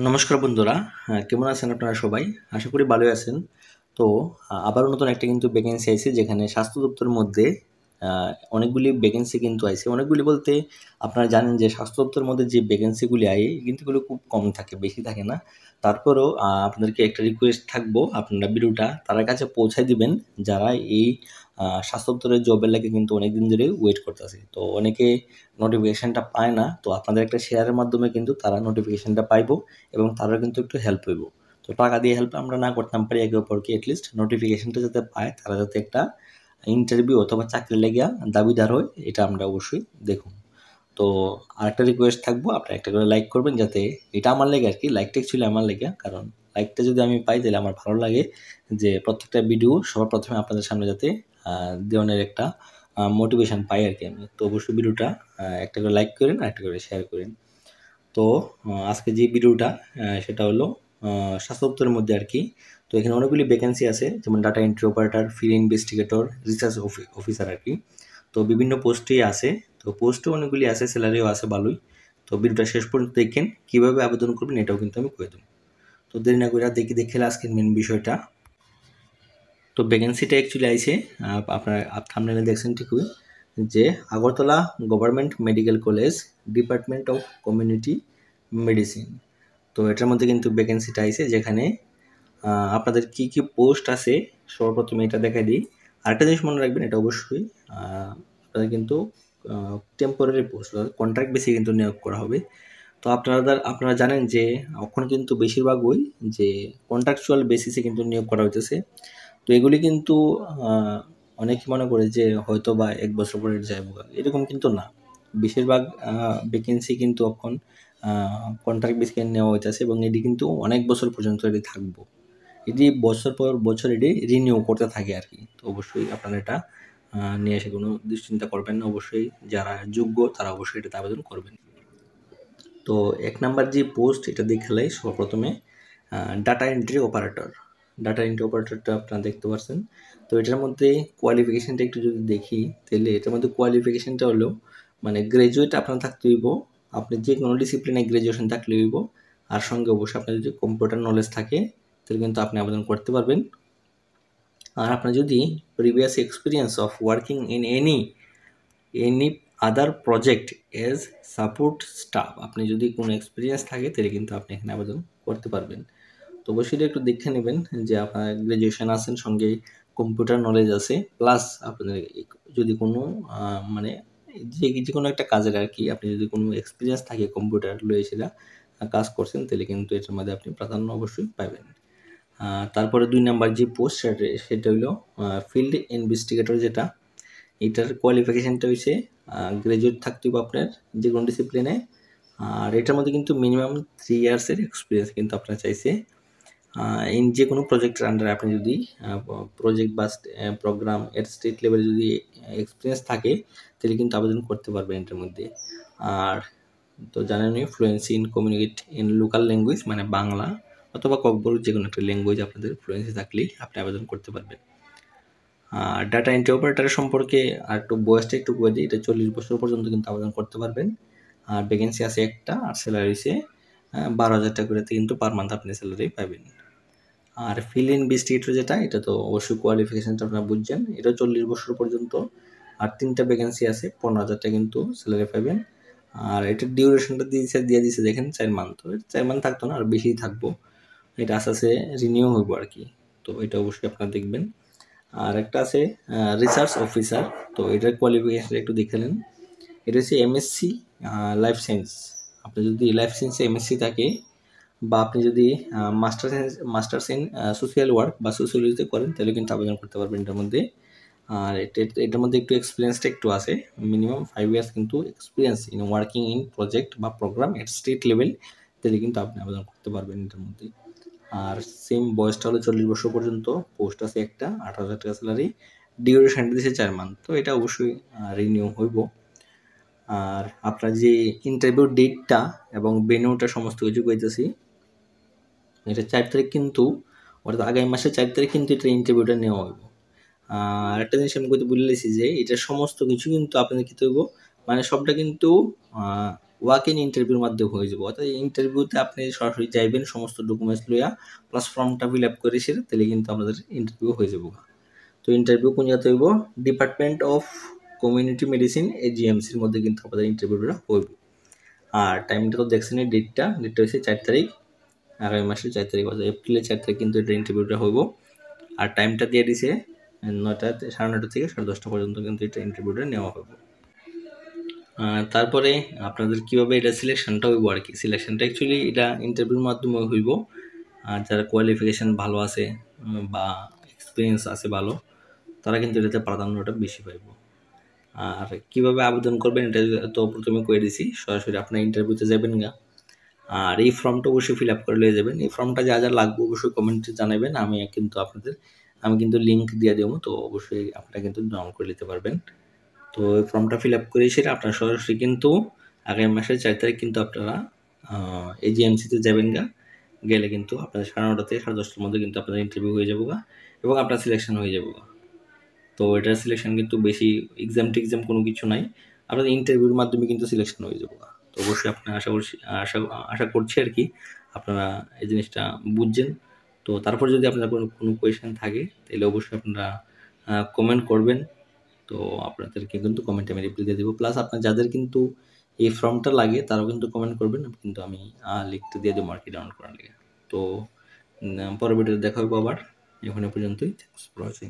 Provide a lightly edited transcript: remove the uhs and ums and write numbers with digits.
নমস্কার বন্ধুরা, কেমন আছেন আপনারা সবাই? আশা করি ভালোই আছেন। তো আবারও নতুন একটা কিন্তু ভ্যাকেন্সি আইছে, যেখানে স্বাস্থ্য দপ্তরের মধ্যে অনেকগুলি ভ্যাকেন্সি কিন্তু আইছে। অনেকগুলি বলতে আপনারা জানেন যে স্বাস্থ্য দপ্তরের মধ্যে যে ভ্যাকেন্সিগুলি আয় কিন্তু এগুলো খুব কম থাকে, বেশি থাকে না। তারপরেও আপনাদেরকে একটা রিকোয়েস্ট থাকবো, আপনারা ভিডিওটা তাদের কাছে পৌঁছায় দিবেন যারা এই স্বাস্থ্য দপ্তরের জবের লাগে কিন্তু অনেকদিন ধরে ওয়েট করতেছে। তো অনেকে নোটিফিকেশনটা পায় না, তো আপনাদের একটা শেয়ারের মাধ্যমে কিন্তু তারা নোটিফিকেশনটা পাইবো এবং তারা কিন্তু একটু হেল্প হইব। তো টাকা দিয়ে হেল্প আমরা না করতাম পারি একে অপরকে, এটলিস্ট নোটিফিকেশনটা যাতে পায়, তারা যাতে একটা ইন্টারভিউ অথবা চাকরি লেগিয়া দাবিদার হয়, এটা আমরা অবশ্যই দেখুন। তো আরেকটা রিকোয়েস্ট থাকবো, আপনারা একটা করে লাইক করবেন, যাতে এটা আমার লেগে আর কি, লাইকটা অ্যাকচুয়ালি আমার লেগে, কারণ লাইকটা যদি আমি পাই তাহলে আমার ভালো লাগে যে প্রত্যেকটা ভিডিও সবার প্রথমে আপনাদের সামনে যাতে দেওয়ানোর একটা মোটিভেশন পাই আর কি আমি। তো অবশ্যই ভিডিওটা একটা করে লাইক করেন আর একটা করে শেয়ার করেন। তো আজকে যে ভিডিওটা সেটা হলো স্বাস্থ্য দপ্তরের মধ্যে আর কি। তো এখানে অনেকগুলি ভ্যাকেন্সি আছে, যেমন data entry operator, field investigator, research officer আর কি। তো বিভিন্ন পোস্টেই আছে, তো পোস্টও অনেকগুলি আছে, স্যালারিও আছে ভালোই। তো ভিডিওটা শেষ পর্যন্ত দেখেন, কীভাবে আবেদন করবেন এটাও কিন্তু আমি করে দেবো। তো দেরি না করে দেখে আজকের মেন বিষয়টা। তো ভ্যাকেন্সিটা অ্যাকচুয়ালি আইছে, আপনার থাম্বনেলে দেখছেন ঠিকই, যে Agartala government medical college, department of community medicine. তো এটার মধ্যে কিন্তু ভ্যাকেন্সিটা আইছে, যেখানে আপনাদের কি কি পোস্ট আছে সর্বপ্রথমে এটা দেখাই দিই। আরেকটা জিনিস মনে রাখবেন, এটা অবশ্যই আপনাদের কিন্তু টেম্পোরারি পোস্ট, কন্ট্রাক্ট বেসে কিন্তু নিয়োগ করা হবে। তো আপনারা জানেন যে এখন কিন্তু বেশিরভাগই যে কন্ট্রাকচুয়াল বেসিসে কিন্তু নিয়োগ করা হইতেছে। তো এগুলি কিন্তু অনেকে মনে করে যে হয়তো বা ১ বছর পরে যাইবো, এরকম কিন্তু না। বেশিরভাগ ভ্যাকেন্সি কিন্তু এখন কন্ট্রাক্ট বেসিসে নেওয়া হইতেছে, এবং এটি কিন্তু অনেক বছর পর্যন্ত এটি থাকবো। এটি বছর পর বছর এটি রিনিউ করতে থাকে আর কি। তো অবশ্যই আপনারা এটা নিয়ে এসে কোনো দুশ্চিন্তা করবেন না। অবশ্যই যারা যোগ্য তারা অবশ্যই এটাতে আবেদন করবেন। তো ১ নাম্বার যে পোস্ট এটা দেখালাই সর্বপ্রথমে data entry operator. Data entry অপারেটরটা আপনারা দেখতে পাচ্ছেন। তো এটার মধ্যে কোয়ালিফিকেশনটা একটু যদি দেখি, তাহলে এটার মধ্যে কোয়ালিফিকেশনটা হলো মানে গ্র্যাজুয়েট আপনার থাকতে হইব। আপনি যে কোনো ডিসিপ্লিনে গ্র্যাজুয়েশন থাকলে হইব। আর সঙ্গে অবশ্যই আপনার যদি কম্পিউটার নলেজ থাকে তাহলে কিন্তু আপনি আবেদন করতে পারবেন। আর আপনার যদি previous experience of working in any other project as support staff, আপনি যদি কোনো এক্সপিরিয়েন্স থাকে তাহলে কিন্তু আপনি এখানে আবেদন করতে পারবেন। তো অবশ্যই একটু দেখে নেবেন যে আপনার গ্র্যাজুয়েশন আছেন, সঙ্গে কম্পিউটার নলেজ আছে, প্লাস আপনাদের যদি কোনো মানে যে কোনো একটা কাজের আর কি, আপনি যদি কোনো এক্সপিরিয়েন্স থাকে কম্পিউটার লয়ে সেটা কাজ করছেন, তাহলে কিন্তু এটার মধ্যে আপনি প্রাধান্য অবশ্যই পাবেন। তারপরে ২ নাম্বার যে পোস্ট সেটা হলো ফিল্ড ইনভেস্টিগেটর, যেটা এটার কোয়ালিফিকেশনটা হচ্ছে গ্র্যাজুয়েট থাকতে হবে আপনার যে কোনো ডিসিপ্লিনে। আর এটার মধ্যে কিন্তু মিনিমাম 3 ইয়ার্সের এক্সপিরিয়েন্স কিন্তু আপনার চাইছে। ইন যে কোনো প্রজেক্টের আন্ডারে আপনি যদি প্রজেক্ট বা প্রোগ্রাম এর স্টেট লেভেলে যদি এক্সপিরিয়েন্স থাকে তাহলে কিন্তু আবেদন করতে পারবেন এটার মধ্যে। আর তো জানেনই, fluency in communicate in local language, মানে বাংলা অথবা ককবরক যে কোনো একটা ল্যাঙ্গুয়েজ আপনাদের ফ্লুয়েন্সি থাকলেই আপনি আবেদন করতে পারবেন। ডাটা এন্ট্রি অপারেটর সম্পর্কে আর একটু বয়সটা একটু বলে দিই, এটা ৪০ বছর পর্যন্ত কিন্তু আবেদন করতে পারবেন। আর ভ্যাকেন্সি আছে একটা, আর স্যালারি হচ্ছে ১২,০০০ টাকা করে কিন্তু পার মান্থ আপনি স্যালারি পাবেন। আর ফিল্ড ইনভেস্টিগেটর যেটা, এটা তো অবশ্যই কোয়ালিফিকেশনটা আপনারা বুঝছেন, এটা ৪০ বছর পর্যন্ত। আর ৩টা ভ্যাকেন্সি আছে, ১৫,০০০ টাকা কিন্তু স্যালারি পাবেন। আর এটার ডিউরেশনটা দিয়ে দিয়েছে দেখেন ৪ মান্থ। ৪ মান্থ থাকতো না, আর বেশিই থাকবো। এটা আস্তে আস্তে রিনিউ হইব আর কি। তো এটা অবশ্যই আপনারা দেখবেন। আর একটা আছে রিসার্চ অফিসার। তো এটার কোয়ালিফিকেশন একটু দেখে নেন। এটা হচ্ছে এমএসসি লাইফ সায়েন্স। আপনি যদি লাইফ সায়েন্সে এমএসসি থাকে, বা আপনি যদি মাস্টার্স ইন সোশ্যাল ওয়ার্ক বা সোশ্যোলজিতে করেন, তাহলে কিন্তু আবেদন করতে পারবেন এটার মধ্যে। আর এটার মধ্যে একটু এক্সপিরিয়েন্সটা একটু আছে, মিনিমাম 5 ইয়ার্স কিন্তু experience in working in project বা প্রোগ্রাম এট স্টেট লেভেল, তাহলে কিন্তু আপনি আবেদন করতে পারবেন এটার মধ্যে। আর সেম বয়সটা হলো ৪০ বছর পর্যন্ত, পোস্ট আছে একটা, ১৮,০০০ টাকা স্যালারি, ডিউরেশনটা দিয়েছে ৪ মান্থ। তো এটা অবশ্যই রিনিউ হইব। আর আপনার যে ইন্টারভিউ ডেটটা এবং ভেন্যুটা সমস্ত কিছু কইতেছি, এটা ৪ তারিখ কিন্তু, অর্থাৎ আগামী মাসের ৪ তারিখ কিন্তু এটা ইন্টারভিউটা নেওয়া হইব। আর একটা জিনিস আমি কইতে ভুলে গেছি যে এটা সমস্ত কিছু কিন্তু আপনাদের কী হইব, মানে সবটা কিন্তু ওয়াক ইন ইন্টারভিউর মাধ্যমে হয়ে যাবো। অর্থাৎ ইন্টারভিউতে আপনি সরাসরি যাইবেন সমস্ত ডকুমেন্টস লইয়া প্লাস ফর্মটা ফিল আপ করে সেরে তাহলে কিন্তু আপনাদের ইন্টারভিউ হয়ে যাবো। তো ইন্টারভিউ কোন জায়গাতে হইব? ডিপার্টমেন্ট অফ কমিউনিটি মেডিসিন এজিএমসির মধ্যে কিন্তু আপনাদের ইন্টারভিউটা হইব। আর টাইমটা তো দেখছেনই, ডেটটা হচ্ছে 4 তারিখ, আগামী মাসের 4 তারিখ, অর্থাৎ এপ্রিলের 4 তারিখ কিন্তু এটা ইন্টারভিউটা হইব। আর টাইমটা দিয়ে দিছে 9টা 9:30 থেকে 10:30 পর্যন্ত কিন্তু এটা ইন্টারভিউটা নেওয়া হবে। তারপরে আপনাদের কীভাবে এটা সিলেকশনটা হইব আর কি, সিলেকশনটা অ্যাকচুয়ালি এটা ইন্টারভিউর মাধ্যমে হইব। আর যারা কোয়ালিফিকেশান ভালো আছে বা এক্সপিরিয়েন্স আছে ভালো, তারা কিন্তু এটাতে প্রাধান্যটা বেশি পাইব। আর কীভাবে আবেদন করবেন এটা তো প্রথমে করে দিছি, সরাসরি আপনার ইন্টারভিউতে যাবেন গা। আর এই ফর্মটা অবশ্যই ফিল আপ করে নিয়ে যাবেন। এই ফর্মটা যা যা লাগবে অবশ্যই কমেন্টে জানাবেন, আমি কিন্তু লিঙ্ক দিয়ে দেবো, তো অবশ্যই আপনারা কিন্তু ডাউনলোড করে নিতে পারবেন। তো এই ফর্মটা ফিল আপ করে সেটা আপনারা সরাসরি কিন্তু আগামী মাসের 4 তারিখ কিন্তু আপনারা এজিএমসিতে যাবেন গা। গেলে কিন্তু আপনাদের 9:30 থেকে 10:30 মধ্যে কিন্তু আপনাদের ইন্টারভিউ হয়ে যাবো গা এবং আপনার সিলেকশন হয়ে যাবো গা। তো এটার সিলেকশন কিন্তু বেশি এক্সাম কোনো কিছু নাই, আপনাদের ইন্টারভিউর মাধ্যমে কিন্তু সিলেকশন হয়ে যাবো গা। তো অবশ্যই আপনারা আশা করছি আর কি আপনারা এই জিনিসটা বুঝছেন। তো তারপর যদি আপনার কোনো কোয়েশ্চেন থাকে তাহলে অবশ্যই আপনারা কমেন্ট করবেন। তো আপনাদেরকে কিন্তু কমেন্টে আমি রিপ্লাই দিয়ে দেবো। প্লাস আপনার যাদের কিন্তু এই ফর্মটা লাগে তারাও কিন্তু কমেন্ট করবেন, কিন্তু আমি লিখতে দিয়ে দেবো আর কি ডাউনলোড করার লেগে। তো পরবর্তীতে দেখা হবে আবার, এখন পর্যন্তই। Thanks for watching.